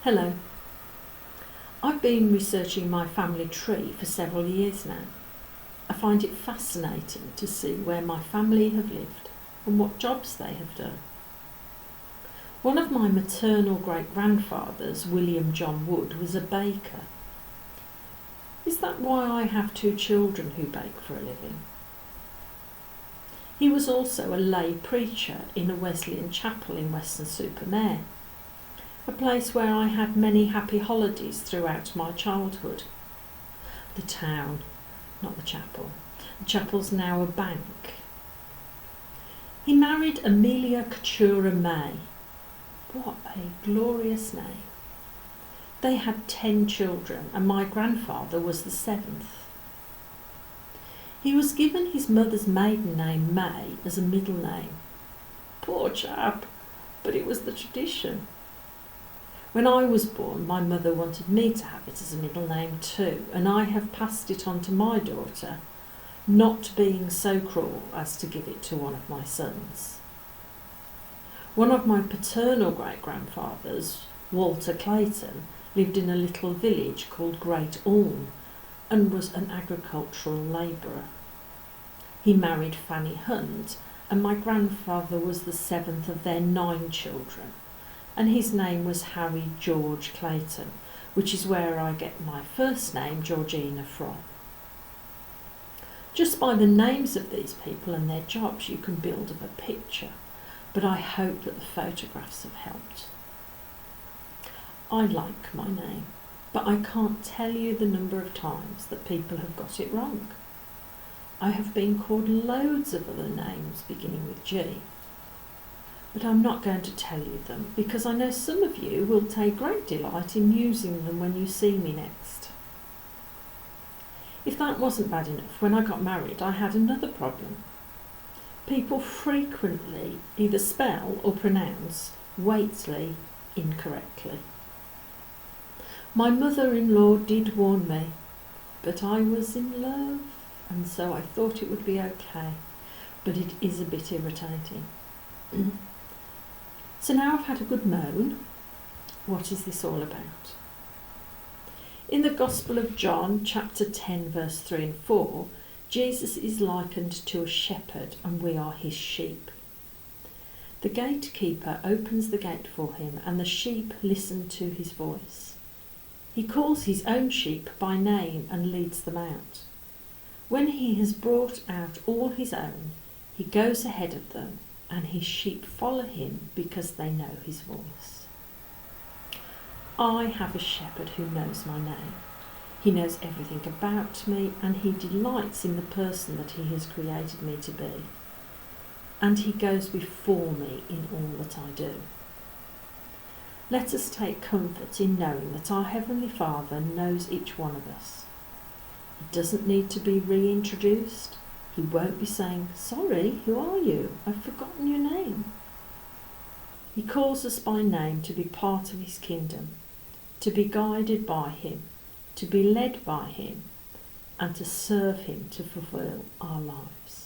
Hello. I've been researching my family tree for several years now. I find it fascinating to see where my family have lived and what jobs they have done. One of my maternal great-grandfathers, William John Wood, was a baker. Is that why I have 2 children who bake for a living? He was also a lay preacher in a Wesleyan chapel in Weston-super-Mare, a place where I had many happy holidays throughout my childhood. The town, not the chapel. The chapel's now a bank. He married Amelia Coutura May. What a glorious name. They had 10 children and my grandfather was the 7th. He was given his mother's maiden name May as a middle name. Poor chap, but it was the tradition. When I was born, my mother wanted me to have it as a middle name too, and I have passed it on to my daughter, not being so cruel as to give it to one of my sons. One of my paternal great-grandfathers, Walter Clayton, lived in a little village called Great Ulm and was an agricultural labourer. He married Fanny Hunt, and my grandfather was the 7th of their 9 children, and his name was Harry George Clayton, which is where I get my first name, Georgina, from. Just by the names of these people and their jobs you can build up a picture, but I hope that the photographs have helped. I like my name, but I can't tell you the number of times that people have got it wrong. I have been called loads of other names beginning with G, but I'm not going to tell you them because I know some of you will take great delight in using them when you see me next. If that wasn't bad enough, when I got married I had another problem. People frequently either spell or pronounce Waitley incorrectly. My mother-in-law did warn me, but I was in love and so I thought it would be okay, but it is a bit irritating. So now I've had a good moan. What is this all about? In the Gospel of John, chapter 10, verse 3 and 4, Jesus is likened to a shepherd and we are his sheep. The gatekeeper opens the gate for him and the sheep listen to his voice. He calls his own sheep by name and leads them out. When he has brought out all his own, he goes ahead of them and his sheep follow him because they know his voice. I have a shepherd who knows my name. He knows everything about me and he delights in the person that he has created me to be. And he goes before me in all that I do. Let us take comfort in knowing that our Heavenly Father knows each one of us. He doesn't need to be reintroduced. He won't be saying, "Sorry, who are you? I've forgotten your name." He calls us by name to be part of his kingdom, to be guided by him, to be led by him, and to serve him to fulfill our lives.